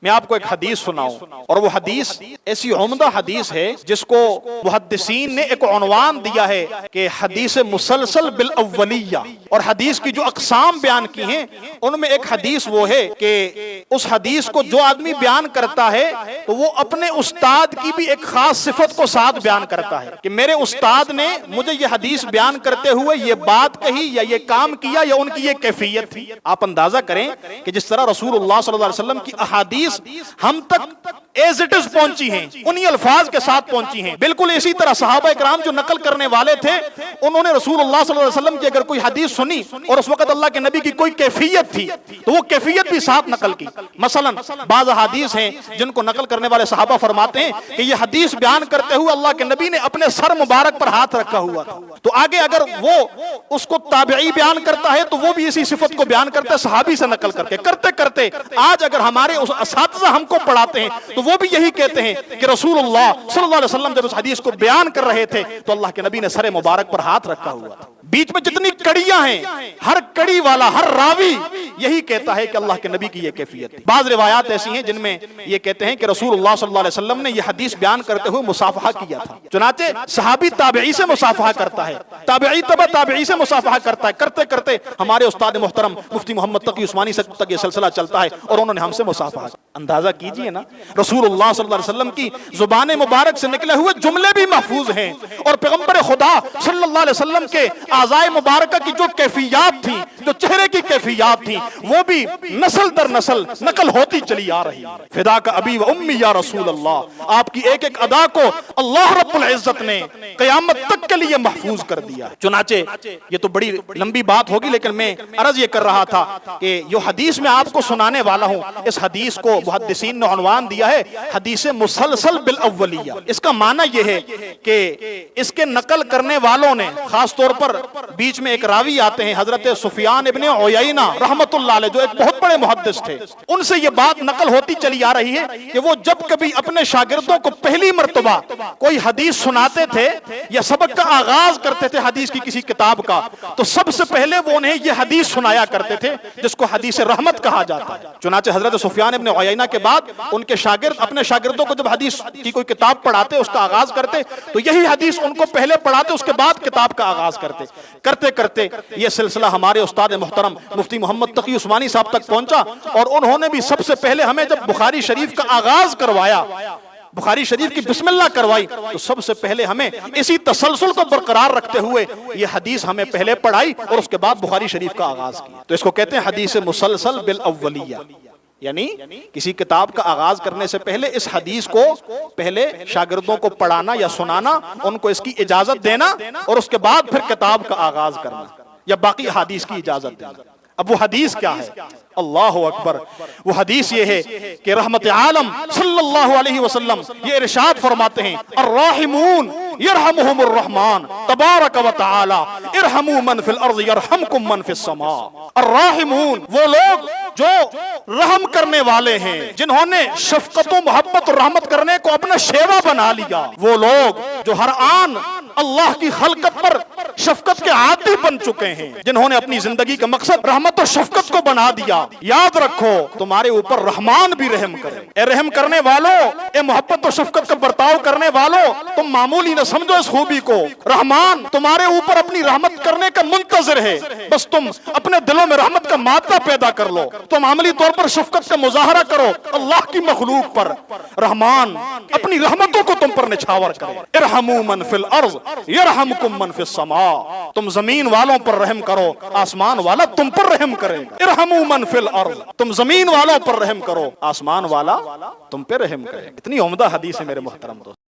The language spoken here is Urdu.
میں آپ کو ایک حدیث سناؤں، اور وہ حدیث ایسی عمدہ حدیث ہے جس کو محدثین نے ایک عنوان دیا ہے کہ حدیث مسلسل بالاولیہ، اور حدیث کی جو اقسام بیان کی ہیں ان میں ایک حدیث وہ ہے کہ اس حدیث کو جو آدمی بیان کرتا ہے تو وہ اپنے استاد کی بھی ایک خاص صفت کو ساتھ بیان کرتا ہے کہ میرے استاد نے مجھے یہ حدیث بیان کرتے ہوئے یہ بات کہی یا یہ کام کیا یا ان کی یہ کیفیت تھی۔ آپ اندازہ کریں کہ جس طرح رسول اللہ صلی اللہ علیہ وسلم کی احادیث ہم تک ایز اٹ از پہنچی ہیں، انہی الفاظ کے ساتھ پہنچی ہیں، بالکل اسی طرح صحابہ اکرام جو نقل کرنے والے تھے انہوں نے رسول اللہ صلی اللہ علیہ وسلم کی اگر کوئی حدیث سنی اور اس وقت اللہ کے نبی کی کوئی کیفیت تھی تو وہ کیفیت بھی ساتھ نقل کی۔ مثلا بعض حدیث ہیں جن کو نقل کرنے والے صحابہ فرماتے ہیں کہ یہ حدیث بیان کرتے ہوئے اللہ کے نبی نے اپنے سر مبارک پر ہاتھ رکھا ہوا تھا، تو آگے اگر وہ اس کو تابعی بیان کرتا ہے تو وہ بھی اسی صفت کو بیان کرتا ہے صحابی سے نقل کر کے، کرتے کرتے آج اگر ہمارے اساتذہ ہم کو پڑھاتے ہیں تو وہ بھی یہی کہتے ہیں کہ رسول اللہ صلی اللہ علیہ وسلم جب اس حدیث کو بیان کر رہے تھے تو اللہ کے نبی نے سر مبارک پر ہاتھ رکھا ہوا تھا۔ بیچ میں جتنی کڑیاں ہیں ہر کڑی والا ہر راوی یہی کہتا ہے کہ اللہ کے نبی کی یہ کیفیت تھی۔ بعض روایات ایسی ہیں جن میں یہ کہتے ہیں کہ رسول اللہ صلی اللہ علیہ وسلم نے یہ حدیث بیان کرتے ہوئے مصافحہ کیا تھا، چنانچہ صحابی تابعی سے مصافحہ کرتا ہے، تابعی تبع تابعی سے مصافحہ کرتا ہے، کرتے کرتے ہمارے استاد محترم مفتی محمد تقی عثمانی سے تک یہ سلسلہ چلتا ہے اور انہوں نے ہم سے مصافحہ۔ اندازہ کیجئے نا، رسول اللہ صلی اللہ علیہ وسلم کی زبان مبارک سے نکلے ہوئے جملے بھی محفوظ ہیں، اور پیغمبر خدا صلی اللہ علیہ وسلم کے اعضائے مبارکہ کی جو کیفیات تھی، جو چہرے کی کیفیات تھی، وہ بھی نسل در نسل نقل ہوتی چلی آ رہی۔ فدا کا ابی و امی یا رسول اللہ، آپ کی ایک ایک ادا کو اللہ رب العزت نے قیامت تک کے لیے محفوظ کر دیا۔ چنانچہ یہ تو بڑی لمبی بات ہوگی لیکن میں عرض یہ کر رہا تھا کہ جو حدیث میں آپ کو سنانے والا ہوں اس حدیث کو محدثین نے عنوان دیا ہے حدیث مسلسل بالاولیہ۔ اس کا معنی یہ ہے کہ اس کے نقل کرنے والوں نے خاص طور پر بیچ میں ایک راوی آتے ہیں حضرت سفیان ابن عیینہ رحمت اللہ علیہ جو ایک بہت بڑے محدث تھے، ان سے یہ بات نقل ہوتی چلی آ رہی ہے کہ وہ جب کبھی اپنے شاگردوں کو پہلی مرتبہ کوئی حدیث سناتے تھے یا سبق کا آغاز کرتے تھے حدیث کی کسی کتاب کا تو سب سے پہلے وہ انہیں یہ حدیث سنایا کرتے تھے جس کو حدیث رحمت کہا جاتا ہے۔ چنانچہ حضرت سفیان ابن عیینہ کے بعد ان کے شاگرد اپنے شاگردوں کو جب حدیث کی کوئی کتاب پڑھاتے اس کا آغاز کرتے تو یہی حدیث ان کو پہلے پڑھاتے اس کے بعد کتاب کا آغاز کرتے، کرتے کرتے یہ سلسلہ ہمارے استاد محترم مفتی محمد تقی عثمانی صاحب تک پہنچا، اور انہوں نے بھی سب سے پہلے ہمیں جب بخاری شریف کا آغاز کروایا، بخاری شریف کی بسم اللہ کروائی، تو سب سے پہلے ہمیں اسی تسلسل کو برقرار رکھتے ہوئے یہ حدیث ہمیں پہلے پڑھائی اور اس کے بعد بخاری شریف کا آغاز کیا۔ تو اس کو کہتے ہیں حدیث مسلسل بالاولیہ، یعنی کسی کتاب کا آغاز کرنے سے پہلے اس حدیث کو پہلے شاگردوں کو پڑھانا یا سنانا، ان کو اس کی اجازت دینا اور اس کے بعد پھر کتاب کا آغاز کرنا یا باقی حدیث کی اجازت دینا۔ اب وہ حدیث کیا ہے؟ اللہ اکبر، وہ حدیث یہ ہے کہ رحمت عالم صلی اللہ علیہ وسلم یہ ارشاد فرماتے ہیں الراحمون یرحمہم الرحمن تبارک و تعالی ارحموا من فی الارض یرحمکم من فی السماء۔ الراحمون وہ لوگ جو رحم کرنے والے ہیں، جنہوں نے شفقت و محبت اور رحمت کرنے کو اپنا شیوا بنا لیا، وہ لوگ جو ہر آن اللہ کی خلقت پر شفقت کے عادی بن چکے ہیں، جنہوں نے اپنی زندگی کا مقصد رحمت و شفقت کو بنا دیا۔ یاد رکھو تمہارے اوپر رحمان بھی رحم کرے۔ اے رحم کرنے والوں، اے محبت و شفقت کا برتاؤ کرنے والوں، تم معمولی نہ سمجھو اس خوبی کو، رحمان تمہارے اوپر اپنی رحمت کرنے کا منتظر ہے، بس تم اپنے دلوں میں رحمت کا مادہ پیدا کر لو، تم عملی طور پر شفقت کا مظاہرہ کرو اللہ کی مخلوق پر، رحمان اپنی رحمتوں کو تم پر نچھاور کرے۔ ارحموا من فی الارض یرحمکم من فی السماء، تم زمین والوں پر رحم کرو آسمان والا تم پر رحم کرے گا۔ ارحموا من فی الارض، تم زمین والوں پر رحم کرو آسمان والا تم پہ رحم کرے گا۔ اتنی عمدہ حدیث ہے میرے محترم دوست۔